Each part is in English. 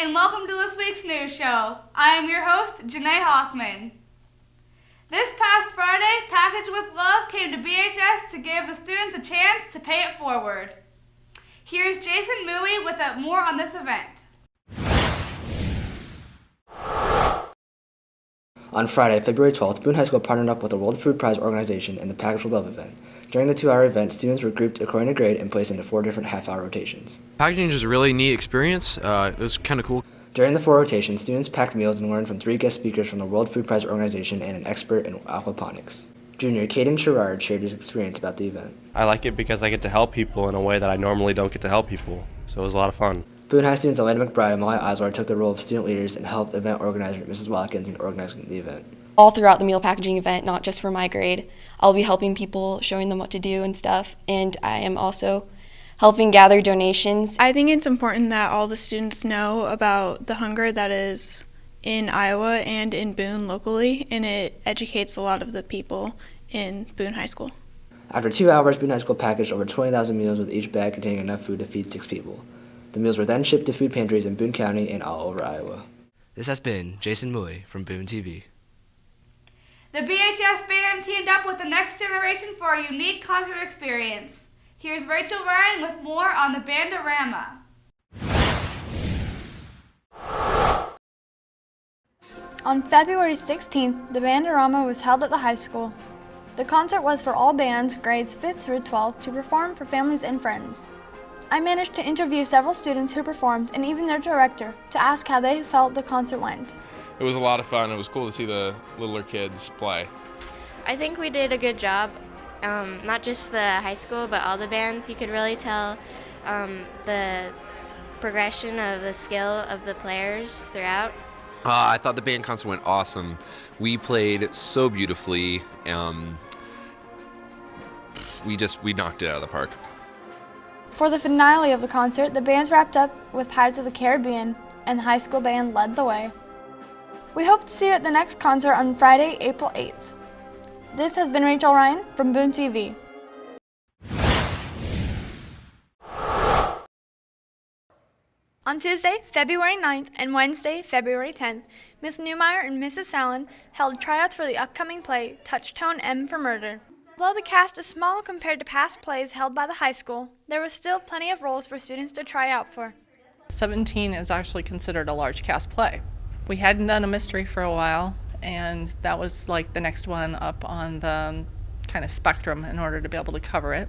and welcome to this week's news show. I am your host, Janae Hoffman. This past Friday, Packaged with Love came to BHS to give the students a chance to pay it forward. Here's Jason Mui with more on this event. On Friday, February 12th, Boone High School partnered up with the World Food Prize organization in the Packaged with Love event. During the 2-hour event, students were grouped according to grade and placed into 4 different half-hour rotations. Packaging was a really neat experience. It was kind of cool. During the 4 rotations, students packed meals and learned from 3 guest speakers from the World Food Prize organization and an expert in aquaponics. Junior Caden Sherrard shared his experience about the event. I like it because I get to help people in a way that I normally don't get to help people, so it was a lot of fun. Boone High students Elena McBride and Molly Oswald took the role of student leaders and helped event organizer Mrs. Watkins in organizing the event. All throughout the meal packaging event, not just for my grade, I'll be helping people, showing them what to do and stuff, and I am also helping gather donations. I think it's important that all the students know about the hunger that is in Iowa and in Boone locally, and it educates a lot of the people in Boone High School. After 2 hours, Boone High School packaged over 20,000 meals with each bag containing enough food to feed 6 people. The meals were then shipped to food pantries in Boone County and all over Iowa. This has been Jason Mui from Boone TV. The BHS band teamed up with the Next Generation for a unique concert experience. Here's Rachel Ryan with more on the Bandorama. On February 16th, the Bandorama was held at the high school. The concert was for all bands, grades 5th through 12th, to perform for families and friends. I managed to interview several students who performed and even their director to ask how they felt the concert went. It was a lot of fun. It was cool to see the littler kids play. I think we did a good job, not just the high school, but all the bands. You could really tell the progression of the skill of the players throughout. I thought the band concert went awesome. We played so beautifully. We knocked it out of the park. For the finale of the concert, the bands wrapped up with Pirates of the Caribbean, and the high school band led the way. We hope to see you at the next concert on Friday, April 8th. This has been Rachel Ryan from Boone TV. On Tuesday, February 9th and Wednesday, February 10th, Miss Newmeyer and Mrs. Sallin held tryouts for the upcoming play, Touchtone M for Murder. Although the cast is small compared to past plays held by the high school, there was still plenty of roles for students to try out for. 17 is actually considered a large cast play. We hadn't done a mystery for a while, and that was like the next one up on the kind of spectrum in order to be able to cover it.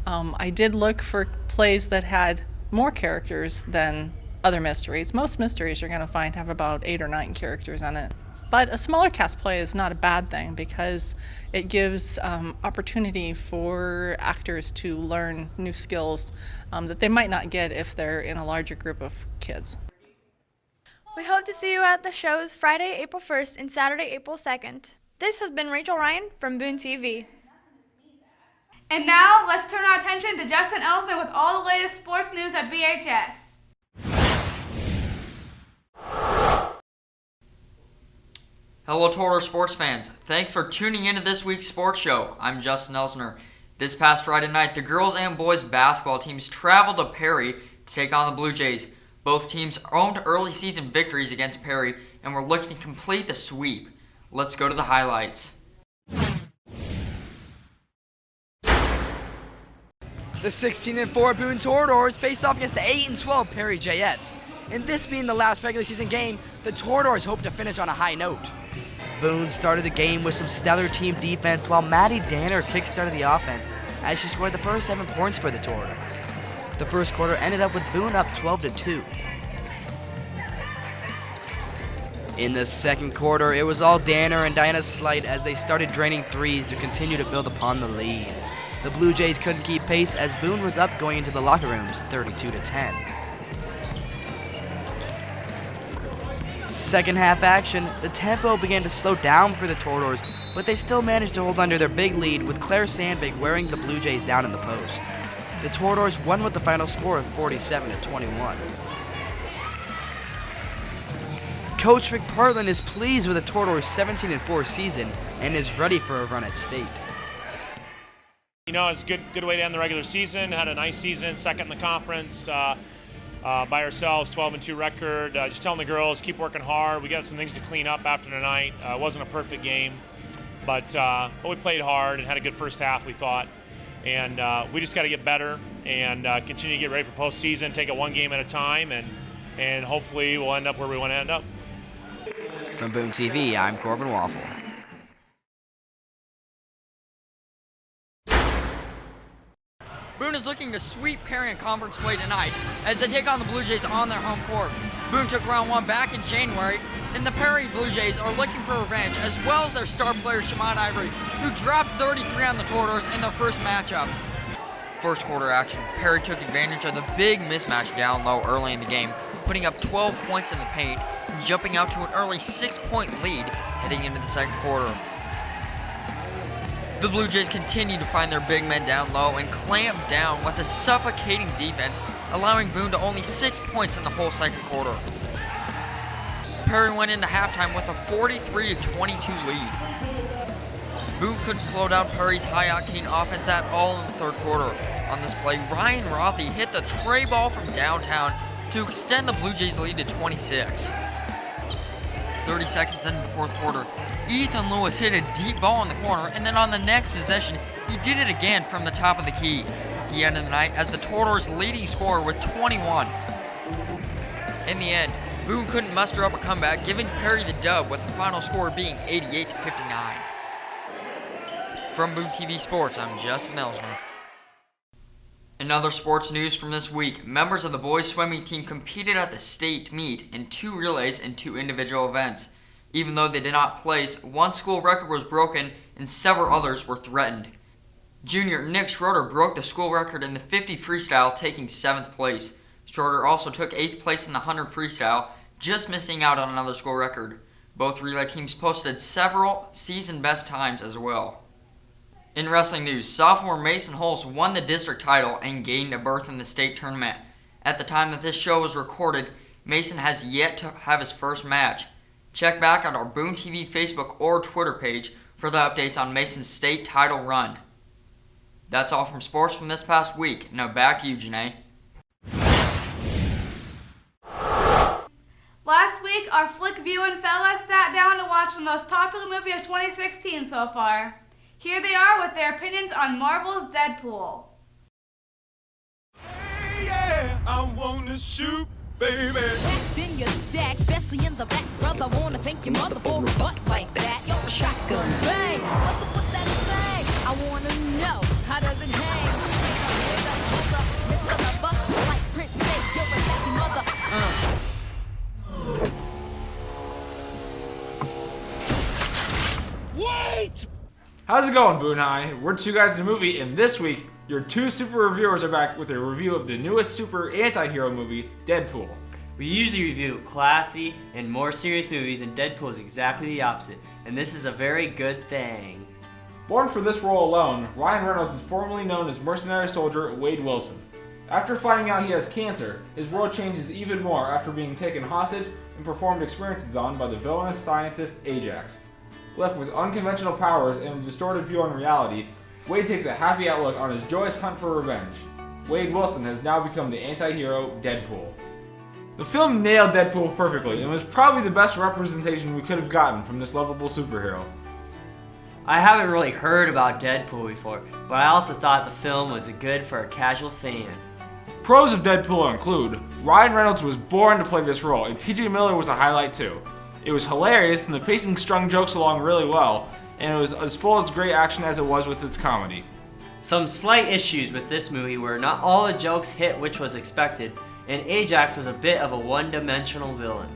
I did look for plays that had more characters than other mysteries. Most mysteries you're going to find have about 8 or 9 characters in it. But a smaller cast play is not a bad thing because it gives opportunity for actors to learn new skills that they might not get if they're in a larger group of kids. We hope to see you at the shows Friday, April 1st and Saturday, April 2nd. This has been Rachel Ryan from Boone TV. And now, let's turn our attention to Justin Ellsman with all the latest sports news at BHS. Hello to all our sports fans. Thanks for tuning into this week's sports show. I'm Justin Elsner. This past Friday night, the girls and boys basketball teams traveled to Perry to take on the Blue Jays. Both teams owned early season victories against Perry and were looking to complete the sweep. Let's go to the highlights. The 16-4 Boone Toradors face off against the 8-12 Perry Jayettes. And this being the last regular season game, the Toradors hope to finish on a high note. Boone started the game with some stellar team defense while Maddie Danner kick-started the offense as she scored the first 7 points for the Toradors. The first quarter ended up with Boone up 12-2. In the second quarter, it was all Danner and Diana Slight as they started draining threes to continue to build upon the lead. The Blue Jays couldn't keep pace as Boone was up going into the locker rooms 32-10. Second half action, the tempo began to slow down for the Toradors, but they still managed to hold under their big lead with Claire Sandbig wearing the Blue Jays down in the post. The Toradors won with the final score of 47-21. Coach McPartlin is pleased with the Toradors' 17-4 season and is ready for a run at state. You know, it's a good way to end the regular season. Had a nice season, second in the conference. by ourselves, 12-2 record. Just telling the girls, keep working hard. We got some things to clean up after tonight. It wasn't a perfect game, but we played hard and had a good first half, we thought. And we just got to get better and continue to get ready for postseason, take it one game at a time, and hopefully we'll end up where we want to end up. From Boone TV, I'm Corbin Waffle. Boone is looking to sweep Perry in conference play tonight as they take on the Blue Jays on their home court. Boone took round one back in January, and the Perry Blue Jays are looking for revenge, as well as their star player Shamon Ivory, who dropped 33 on the Tortoise in their first matchup. First quarter action, Perry took advantage of the big mismatch down low early in the game, putting up 12 points in the paint, and jumping out to an early 6-point lead heading into the second quarter. The Blue Jays continue to find their big men down low and clamp down with a suffocating defense, allowing Boone to only 6 points in the whole second quarter. Perry went into halftime with a 43-22 lead. Boone couldn't slow down Perry's high-octane offense at all in the third quarter. On this play, Ryan Rothy hit the tray ball from downtown to extend the Blue Jays' lead to 26. 30 seconds into the fourth quarter, Ethan Lewis hit a deep ball in the corner, and then on the next possession, he did it again from the top of the key. He ended the night as the Tortoise' leading scorer with 21. In the end, Boone couldn't muster up a comeback, giving Perry the dub, with the final score being 88-59. From Boone TV Sports, I'm Justin Elsner. In other sports news from this week, members of the boys swimming team competed at the state meet in 2 relays and 2 individual events. Even though they did not place, one school record was broken and several others were threatened. Junior Nick Schroeder broke the school record in the 50 freestyle, taking 7th place. Schroeder also took 8th place in the 100 freestyle, just missing out on another school record. Both relay teams posted several season best times as well. In wrestling news, sophomore Mason Holst won the district title and gained a berth in the state tournament. At the time that this show was recorded, Mason has yet to have his first match. Check back on our Boone TV Facebook or Twitter page for the updates on Mason's state title run. That's all from sports from this past week. Now back to you, Janae. Last week, our flick viewing fellas sat down to watch the most popular movie of 2016 so far. Here they are with their opinions on Marvel's Deadpool. Hey, yeah, I wanna shoot, baby. Packed in your stack, especially in the back, brother. Wanna thank your mother for a butt like that. You're a shotgun, bang. What's up with that thing? I wanna know, how does it hang? Mr. Lover, like Prince said, you're a happy mother. Wait! How's it going, Boone High? We're 2 guys in a movie, and this week, your 2 super reviewers are back with a review of the newest super anti-hero movie, Deadpool. We usually review classy and more serious movies, and Deadpool is exactly the opposite, and this is a very good thing. Born for this role alone, Ryan Reynolds is formerly known as mercenary soldier Wade Wilson. After finding out he has cancer, his world changes even more after being taken hostage and performed experiences on by the villainous scientist Ajax. Left with unconventional powers and a distorted view on reality, Wade takes a happy outlook on his joyous hunt for revenge. Wade Wilson has now become the anti-hero Deadpool. The film nailed Deadpool perfectly and was probably the best representation we could have gotten from this lovable superhero. I haven't really heard about Deadpool before, but I also thought the film was good for a casual fan. Pros of Deadpool include, Ryan Reynolds was born to play this role, and TJ Miller was a highlight too. It was hilarious, and the pacing strung jokes along really well, and it was as full of great action as it was with its comedy. Some slight issues with this movie were not all the jokes hit, which was expected, and Ajax was a bit of a one-dimensional villain.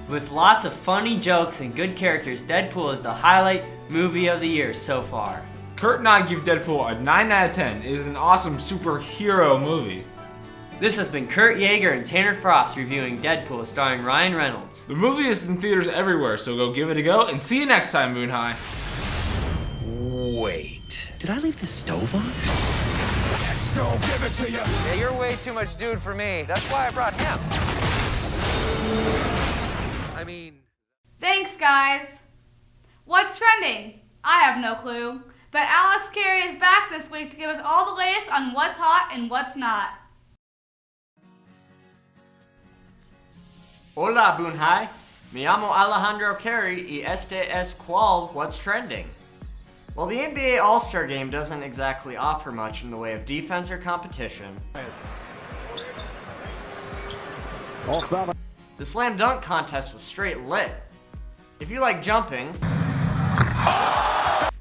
With lots of funny jokes and good characters, Deadpool is the highlight movie of the year so far. Kurt and I give Deadpool a 9 out of 10. It is an awesome superhero movie. This has been Kurt Yeager and Tanner Frost reviewing Deadpool starring Ryan Reynolds. The movie is in theaters everywhere, so go give it a go, and see you next time, Boone High. Wait, did I leave the stove on? Let's go, give it to you. Yeah, you're way too much dude for me. That's why I brought him. I mean... Thanks, guys. What's trending? I have no clue. But Alex Carey is back this week to give us all the latest on what's hot and what's not. Hola, Boone High. Me llamo Alejandro Carey y este es cual what's trending. Well, the NBA All-Star Game doesn't exactly offer much in the way of defense or competition. The slam dunk contest was straight lit. If you like jumping,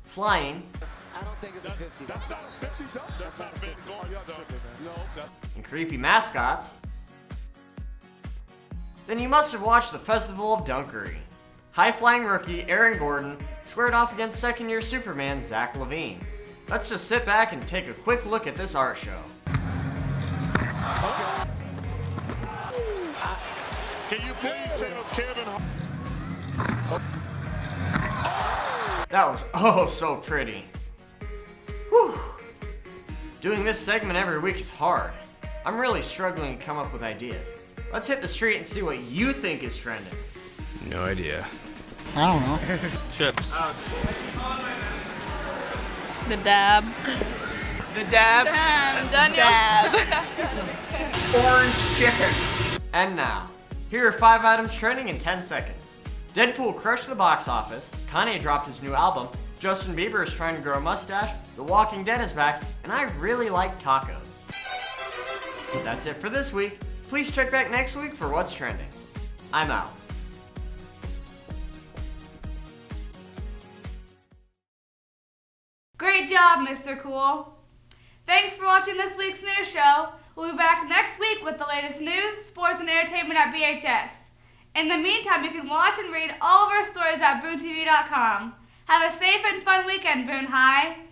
flying, and creepy mascots, then you must have watched the Festival of Dunkery. High-flying rookie Aaron Gordon squared off against second-year Superman Zach LaVine. Let's just sit back and take a quick look at this art show. Can you please tell Kevin? That was oh so pretty. Whew. Doing this segment every week is hard. I'm really struggling to come up with ideas. Let's hit the street and see what you think is trending. No idea. I don't know. Chips. The dab. The dab. Dab. Orange chicken. And now, here are 5 items trending in 10 seconds. Deadpool crushed the box office, Kanye dropped his new album, Justin Bieber is trying to grow a mustache, The Walking Dead is back, and I really like tacos. That's it for this week. Please check back next week for what's trending. I'm out. Great job, Mr. Cool. Thanks for watching this week's news show. We'll be back next week with the latest news, sports, and entertainment at BHS. In the meantime, you can watch and read all of our stories at BooneTV.com. Have a safe and fun weekend, Boone High.